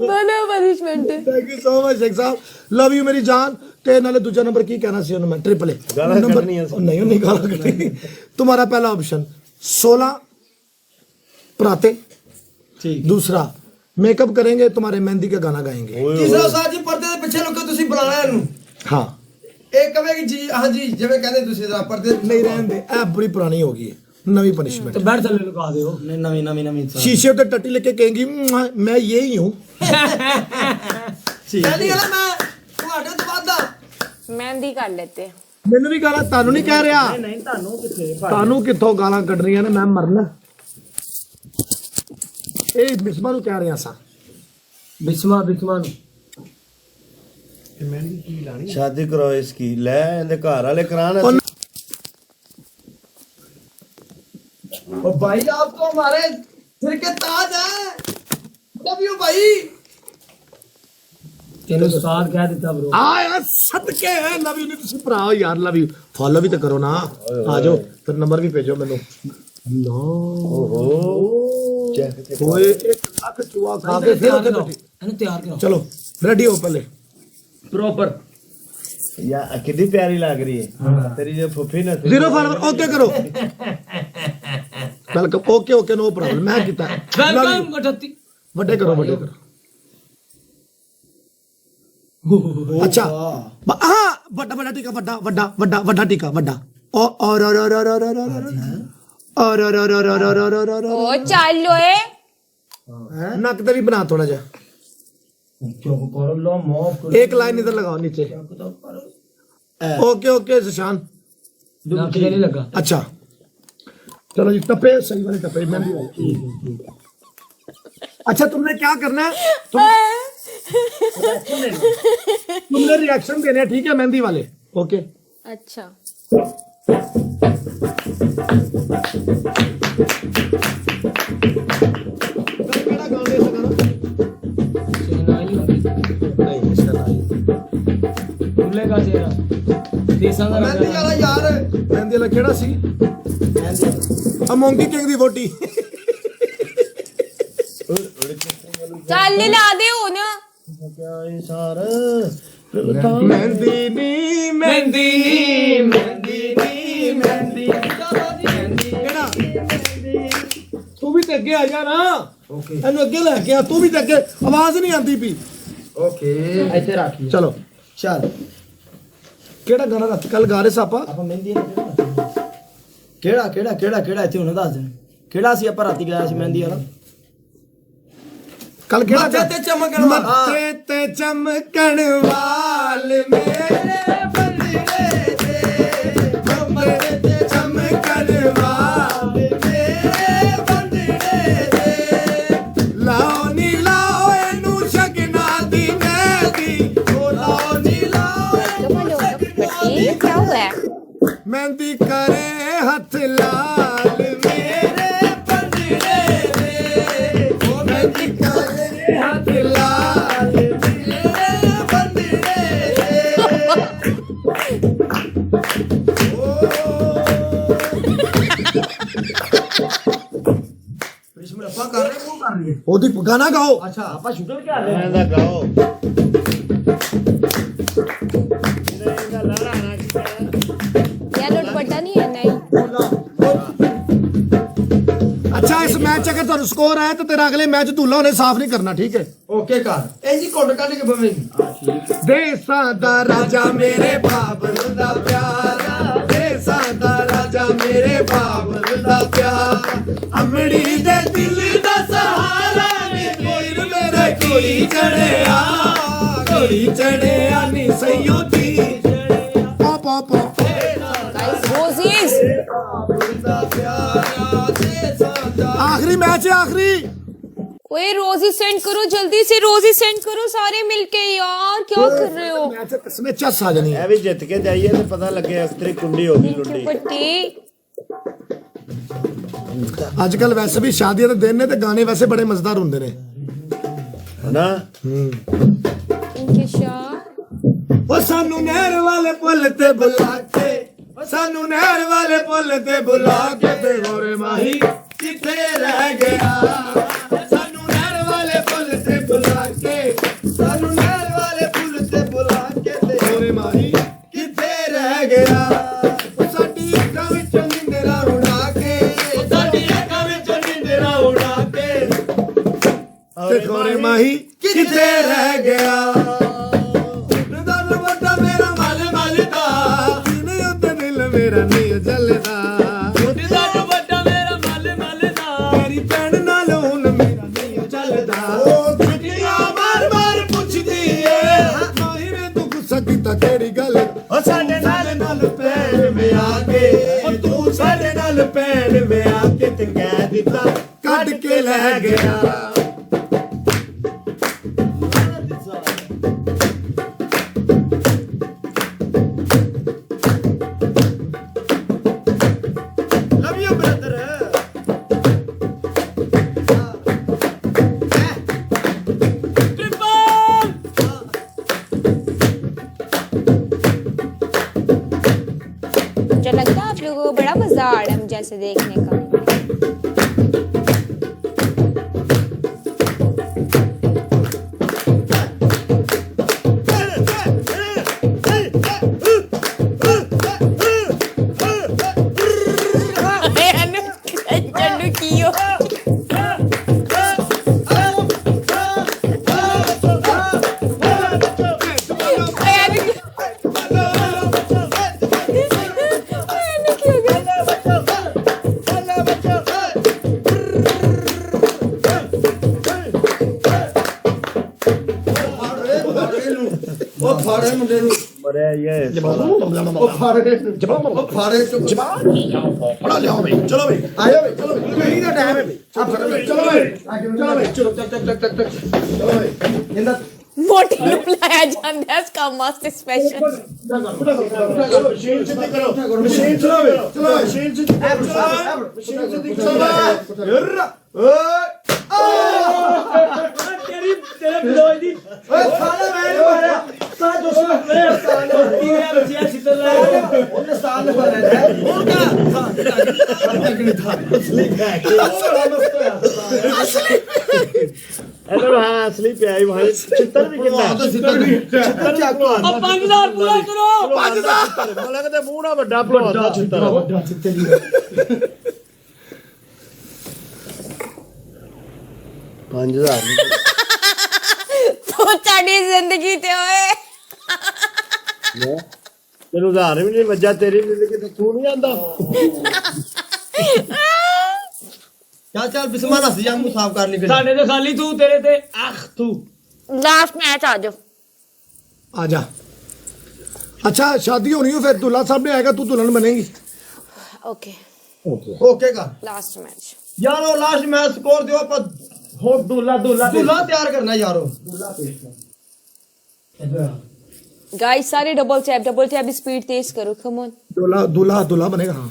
बड़ा पनिशमेंट है। Thank you so much Sheikh sahab, love you मेरी जान। ते नाले दूजा नंबर की कहना सी मैं ट्रिपल ए नंबर नहीं गाला कटनी। तुम्हारा पहला ऑप्शन 16 पराते, दूसरा मेकअप करेंगे, तुम्हारे मेहंदी का गाना गाएंगे। तीसरा साथ जी पर्दे ਦੇ ਪਿੱਛੇ ਲੋਕਾਂ ਤੁਸੀਂ ਬੁਲਾਣਾ ਇਹਨੂੰ। हाँ ਇਹ ਕਹੇਗੀ ਜੀ ਹਾਂ ਜੀ ਜਿਵੇਂ ਕਹਿੰਦੇ ਤੁਸੀਂ ਜਰਾ पर्दे नहीं रहने दे, ए बड़ी पुरानी होगी है, नवी पनिशमेंट। बैठ थल्ले लगा दे ਨਵੀਂ ਨਵੀਂ ਨਵੀਂ शीशे पे टट्टी लेके कहेंगी मैं यही हूँ। ਕਹਿੰਦੀ ਹੈ ਮੈਂ ਤੁਹਾਡੇ ਤੋਂ ਵੱਧ ਆ। मेहंदी कर लेते हैं। मैनू भी गाला तानू नहीं कह रहा, नहीं तानू किथे तानू कित्थों गालां कढनियां ने, मैं मरना। ए बिस्मा नू कह रहे सा बिस्मा बिस्मा शादी करो इसकी ले इनके घर वाले कराना। ओ भाई आप तो हमारे सिर के ताज हैं। लव यू भाई। तेरे उस्ताद कह देता ब्रो। आ यार सदके है, लव यू नहीं तुसी भरा हो यार, लव यू फॉलो भी तो करो ना। आ जाओ फिर नंबर भी भेजो मेनू। ओहो ओए एक लाख चुआ खा के फिर उठे बैठी। इन्हें तैयार करो। चलो रेडी हो पहले प्रॉपर या कितनी प्यारी लग रही है तेरी जो फुफी ना। 0 फॉलोवर ओके करो। Welcome okay okay no problem, मैं कीता वेलकम 38 बड़े करो बड़े करो। अच्छा हाँ बड़ा बड़ा टीका, बड़ा बड़ा बड़ा बड़ा टीका बड़ा और ओ चलो ए नक ते भी बना थोड़ा जा। चुप करो लो माफ करो। एक लाइन इधर लगाओ नीचे। ओके ओके सुशांत ना किधर नहीं लगा। अच्छा चलो जी टप्पे सही वाले टप्पे मेहंदी वाले। अच्छा तुमने क्या करना है, तुमने रिएक्शन देने हैं, ठीक है मेहंदी वाले। ओके अच्छा भूले का चेहरा देसा का ਮਹਿੰਦੀ ਵਾਲਾ ਯਾਰ मेहंदी वाला केड़ा सी मोंकी किंग दी वोटी। चल ला दे हो ना। क्या सार मेहंदी नी मेहंदी नी मेहंदी नी मेहंदी केड़ा तू भी ते अगे आ जा ना। ओके एनु अगे लेके आ, तू भी ते अगे, आवाज नहीं आंदी पी। ओके ऐसे रखी चलो चल केड़ा गाना रात कल गा रहे सापा ਆਪਾਂ ਮਹਿੰਦੀ ਕਿਹੜਾ ਕਿਹੜਾ ਕਿਹੜਾ ਕਿਹੜਾ ਇੱਥੇ ਹੁਣ ਦੱਸ ਦੇ ਕਿਹੜਾ ਸੀ ਆਪਾਂ ਰਾਤੀ ਗਾਇਆ ਸੀ ਮਹਿੰਦੀ ਵਾਲਾ। कल केड़ा मत्थे ते चमकण वाल। मत्थे ते चमकण वाल मेरे बंदे दे, मत्थे ते चमकण वाल मेरे बंदे दे। लाओ नी लाओ एनू शगना दी मेहंदी, ओ लाओ नी लाओ ये क्या हुआ है? मेहंदी करे हथ लाल मेरे बंदे दे, ओ मेहंदी करे हथ लाल मेरे बंदे दे। इसमें ਆਪਾਂ ਕਰ ਰਹੇ ਉਹ ਕਰ ਰਹੇ। ओदी गाना गाओ। ਅੱਛਾ आपा शूटर क्या रहे हैं मैं गाओ यार दुपट्टा नहीं है नहीं। अच्छा इस मैच अगर तुहानू स्कोर आया तो तेरा अगले मैच दूल्हा उन्हें साफ नहीं करना, ठीक है। ਓਕੇ ਕਰ ਇੰਜੀ ਘੁੱਟ ਕੱਢ ਕੇ ਬਵੇਂਗੀ। देसां दा राजा मेरे बाबर दा प्यारा, देसां दा राजा मेरे बाबर दा प्यारा, अमड़ी दे दिल दा सहारा ने कोई मेरे कोई चढ़िया नी सैयो दी पॉप पॉप गाइस रोजीज आखिरी मैच है आखिरी। ओए रोजी सेंड करो जल्दी से, रोजी सेंड करो सारे मिलके यार, क्या कर रहे हो? मैच इसमें चस आ जानी है। मैं भी जित के जाइए तो पता लगे अस्त्री कुंडी होगी लुंडी। दुपट्टे आजकल वैसे भी शादियां दे दिन ने ते गाने वैसे बड़े मजेदार होंदे ने है ना। इनके शाह ओ सानू नहर वाले पुल ते बुला के, ओ सानू नहर वाले पुल ते बुला के, ते गोरे माही किथे रह गया, सानू नहर वाले पुल ते बुला ਤੇ ਖੋਰੇ ਮਾਹੀ ਕਿੱਥੇ ਰਹਿ ਗਿਆ ਉੱਡਦਾ ਦੁਪੱਟਾ ਮੇਰਾ ਮਲ ਮਲ ਦਾ ਜਿਵੇਂ ਉੱਤੇ ਦਿਲ ਮੇਰਾ ਨਹੀਂ ਜਲਦਾ ਉੱਡਦਾ ਦੁਪੱਟਾ ਮੇਰਾ ਮਲ ਮਲ ਦਾ ਤੇਰੀ ਭੈਣ ਨਾਲ ਹੁਣ ਮੇਰਾ ਨਹੀਂ ਚੱਲਦਾ ਉਹ ਛੁੱਟੀਆਂ ਮਾਰ ਮਾਰ ਪੁੱਛਦੀ ਏ ਮਾਹੀ ਵੇ ਤੂੰ ਗੁੱਸਾ ਕੀਤਾ ਕਿਹੜੀ ਗੱਲ ਉਹ ਸਾਡੇ ਨਾਲ ਭੈਣ ਵਿਆਹ ਕੇ ਉਹ ਤੂੰ ਸਾਡੇ ਨਾਲ ਭੈਣ ਵਿਆਹ ਕੇ ਤੇ ਕਹਿ ਦਿੱਤਾ ਕੱਢ ਕੇ ਲੈ ਗਿਆ ਲਵ ਯੂ ਬ੍ਰਦਰ मुझे लगता है आप लोगों को बड़ा मजा आ रहा है मुझे ऐसे देखने का ਉਹ ਫਾੜੇ ਮੁੰਡੇ ਨੂੰ ਮਰਿਆ ਹੀ ਹੈ ਉਹ ਫਾੜੇ ਬੜਾ ਲਿਆਓ ਬਈ ਚਲੋ ਬਈ ਆਇਓ ਬਈ ਚਲੋ ਬਈ ਦਾ ਟਾਈਮ ਹੈ ਬਈ ਆ ਫੜੋ ਬਈ ਚਲੋ ਬਈ ਚਲੋ ਚਲੋ ਬਈ ਇਹਦਾ मोटी बुलाया जाता है इसका मस्त स्पेशल ਮਸ਼ੀਨ ਸਿੱਧੀ ਕਰੋ ਮਸ਼ੀਨ ਚਲੋ ਬਈ ਚਲੋ ਮਸ਼ੀਨ ਸਿੱਧੀ ਮਸ਼ੀਨ ਸਿੱਧੀ ਚਲੋ ਤੇਰੇ ਬਦੋਜ ਦੀ ਓਏ ਸਾਲਾ ਮੈਂ ਮਾਰਿਆ ਸਾ ਜੋ ਤੇਰਾ ਬੱਚਿਆ ਸਿੱਤਰ ਲੈ ਉਹਨੇ ਸਾਲ ਨੇ ਮਾਰਿਆ ਹੋਰ ਕਾ ਅਗਲੀ ਥਾ ਅਸਲੀ ਹੈ ਇਹਨੂੰ ਹਾਂ ਅਸਲੀ ਪਿਆਈ ਭਾਈ ਚਿੱਤਰ ਵੀ ਕਿੰਨਾ ਚਿੱਤਰ ਚੱਕ ਆ 5000 ਪੂਰਾ ਕਰੋ 5000 ਮੈਨੂੰ ਲੱਗਦਾ ਮੂੰਹ ਨਾਲ ਵੱਡਾ ਭਲਵਾਨ ਦਾ ਚਿੱਤਰ ਵੱਡਾ ਚਿੱਤੇ ਦੀ 5000 तो साड़ी जिंदगी ते होए ਤੈਨੂੰ ਉਧਾਰ ਵੀ ਨਹੀਂ ਵੱਜਾ ਤੇਰੀ ਜ਼ਿੰਦਗੀ ਤੇ ਤੂੰ ਨਹੀਂ ਆਂਦਾ ਚੱਲ ਬਿਸਮਿਲ੍ਲਾ ਹੱਸ ਜਾ ਮੂੰਹ ਸਾਫ਼ ਕਰ ਲਈ ਸਾਡੇ ਤੇ ਖਾਲੀ ਤੂੰ ਤੇਰੇ ਤੇ ਆਖ ਤੂੰ लास्ट मैच आ जाओ आजा अच्छा शादी होनी हो फिर दूल्हा साहब ने आएगा तू दुल्हन बनेगी ओके ਓਕੇ ਕਾ लास्ट मैच ਯਾਰੋ ਲਾਸਟ ਮੈਚ ਸਕੋਰ ਦਿਓ ਆਪਾਂ ਹੋ ਦੁੱਲਾ ਤਿਆਰ ਕਰਨਾ ਯਾਰੋ गाइस सारे डबल टैप स्पीड तेज करो कम ऑन दूल्हा दूल्हा दूल्हा बनेगा हाँ